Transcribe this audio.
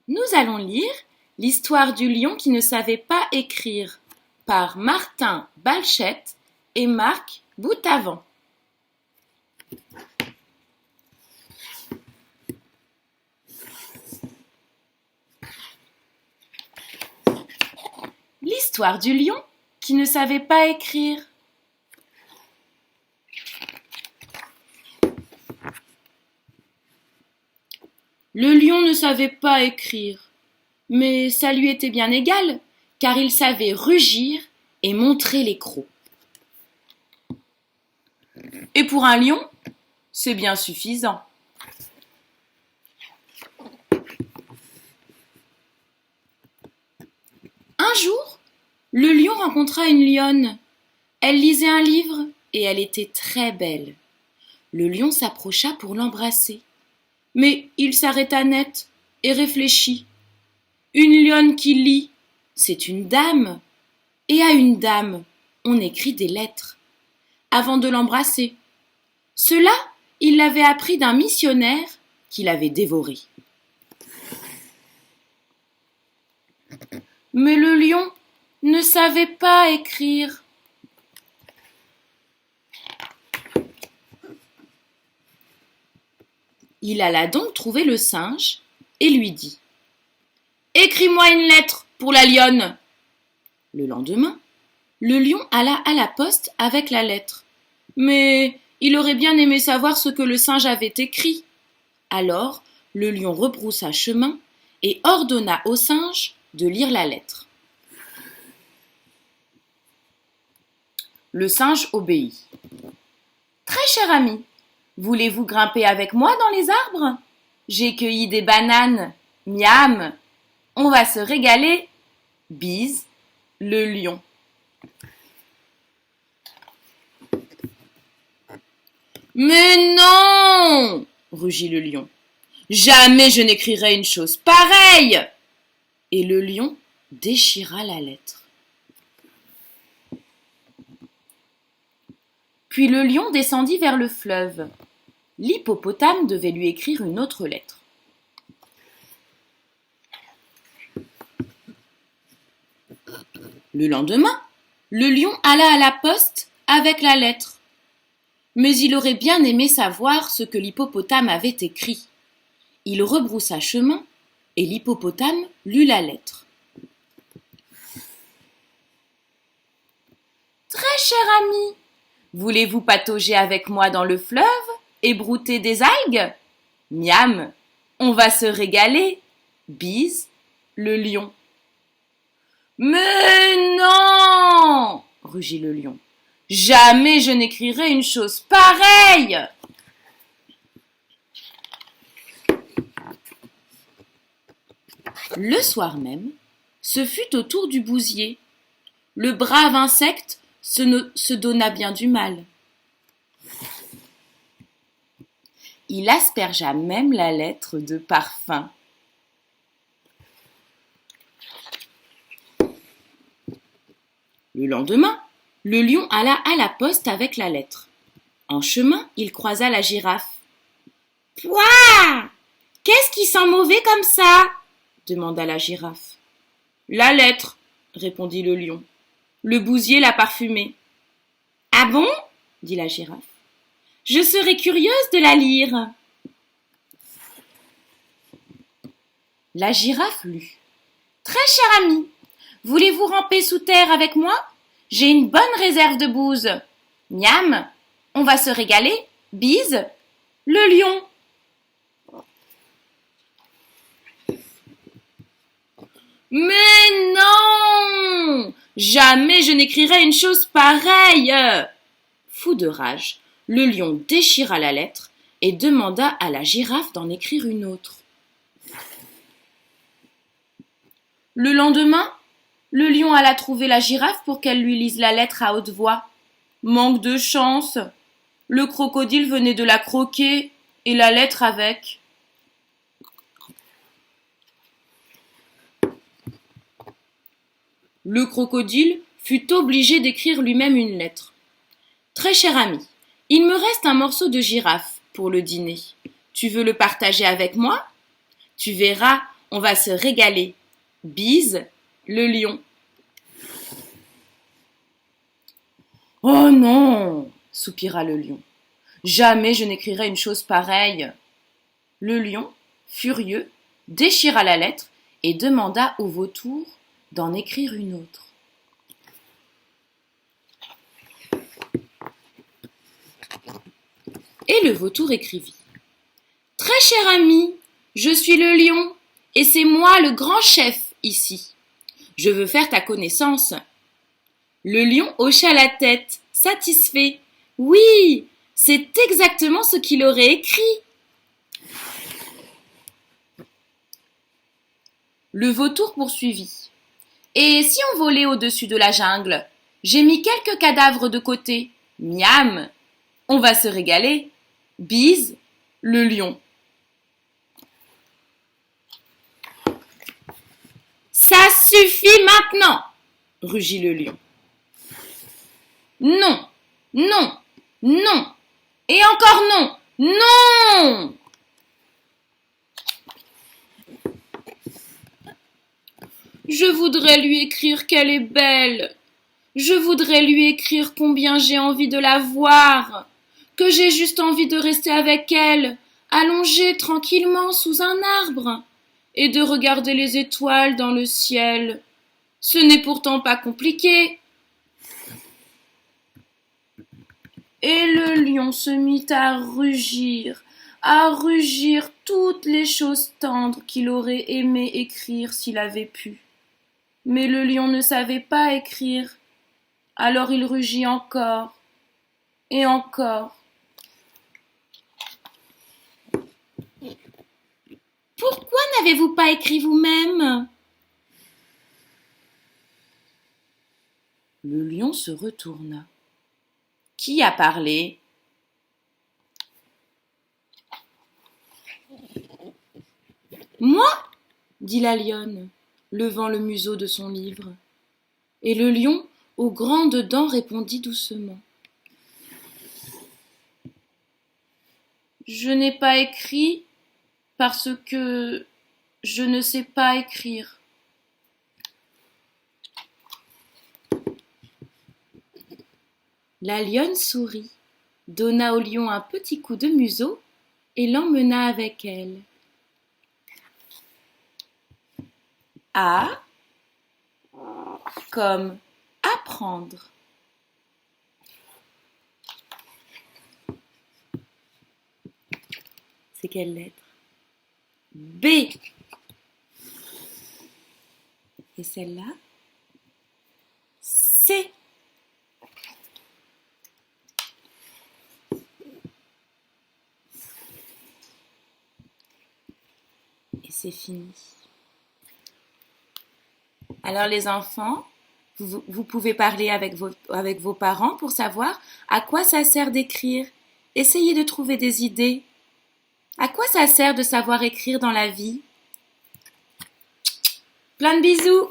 Nous allons lire l'histoire du lion qui ne savait pas écrire par Martin Balchette et Marc Boutavant. L'histoire du lion qui ne savait pas écrire. Le lion ne savait pas écrire, mais ça lui était bien égal, car il savait rugir et montrer les crocs. Et pour un lion, c'est bien suffisant. Un jour, le lion rencontra une lionne. Elle lisait un livre et elle était très belle. Le lion s'approcha pour l'embrasser. Mais il s'arrêta net et réfléchit. Une lionne qui lit, c'est une dame. Et à une dame, on écrit des lettres. Avant de l'embrasser. Cela, il l'avait appris d'un missionnaire qui l'avait dévoré. Mais le lion ne savait pas écrire. Il alla donc trouver le singe et lui dit « Écris-moi une lettre pour la lionne !» Le lendemain, le lion alla à la poste avec la lettre. Mais il aurait bien aimé savoir ce que le singe avait écrit. Alors, le lion rebroussa chemin et ordonna au singe de lire la lettre. Le singe obéit. « Très cher ami, voulez-vous grimper avec moi dans les arbres? J'ai cueilli des bananes. Miam! On va se régaler. Bise, le lion. » Mais non! Rugit le lion. Jamais je n'écrirai une chose pareille! Et le lion déchira la lettre. Puis le lion descendit vers le fleuve. L'hippopotame devait lui écrire une autre lettre. Le lendemain, le lion alla à la poste avec la lettre. Mais il aurait bien aimé savoir ce que l'hippopotame avait écrit. Il rebroussa chemin et l'hippopotame lut la lettre. Très cher ami, voulez-vous patauger avec moi dans le fleuve et brouter des algues? Miam, on va se régaler. Bise, le lion. Mais non! Rugit le lion. Jamais je n'écrirai une chose pareille! Le soir même, ce fut au tour du bousier. Le brave insecte se donna bien du mal. Il aspergea même la lettre de parfum. Le lendemain, le lion alla à la poste avec la lettre. En chemin, il croisa la girafe. « Pouah! Qu'est-ce qui sent mauvais comme ça ?» demanda la girafe. « La lettre, » répondit le lion. « Le bousier l'a parfumée. »« Ah bon ?» dit la girafe. « Je serais curieuse de la lire. » La girafe lut. « Très cher ami, voulez-vous ramper sous terre avec moi? J'ai une bonne réserve de bouse. Miam, on va se régaler. Bise, le lion. » Mais non! Jamais je n'écrirai une chose pareille! Fou de rage, le lion déchira la lettre et demanda à la girafe d'en écrire une autre. Le lendemain, le lion alla trouver la girafe pour qu'elle lui lise la lettre à haute voix. Manque de chance. Le crocodile venait de la croquer et la lettre avec. Le crocodile fut obligé d'écrire lui-même une lettre. Très cher ami, il me reste un morceau de girafe pour le dîner. Tu veux le partager avec moi? Tu verras, on va se régaler. Bise, le lion. Oh non, soupira le lion. Jamais je n'écrirai une chose pareille. Le lion, furieux, déchira la lettre et demanda au vautour d'en écrire une autre. Et le vautour écrivit. Très cher ami, je suis le lion, et c'est moi le grand chef ici. Je veux faire ta connaissance. Le lion hocha la tête, satisfait. Oui, c'est exactement ce qu'il aurait écrit. Le vautour poursuivit. Et si on volait au-dessus de la jungle? J'ai mis quelques cadavres de côté. Miam! On va se régaler. Bise, le lion. Ça suffit maintenant, rugit le lion. Non, non, non, et encore non, non! Je voudrais lui écrire qu'elle est belle. Je voudrais lui écrire combien j'ai envie de la voir, que j'ai juste envie de rester avec elle, allongée tranquillement sous un arbre, et de regarder les étoiles dans le ciel. Ce n'est pourtant pas compliqué. Et le lion se mit à rugir toutes les choses tendres qu'il aurait aimé écrire s'il avait pu. Mais le lion ne savait pas écrire, alors il rugit encore et encore. Pourquoi n'avez-vous pas écrit vous-même? Le lion se retourna. Qui a parlé? Moi, dit la lionne, levant le museau de son livre. Et le lion, aux grandes dents, répondit doucement. Je n'ai pas écrit parce que je ne sais pas écrire. La lionne sourit, donna au lion un petit coup de museau et l'emmena avec elle. A comme apprendre. C'est quelle lettre? B. Et celle-là? C. Et c'est fini. Alors les enfants, vous pouvez parler avec vos parents pour savoir à quoi ça sert d'écrire. Essayez de trouver des idées. À quoi ça sert de savoir écrire dans la vie? Plein de bisous!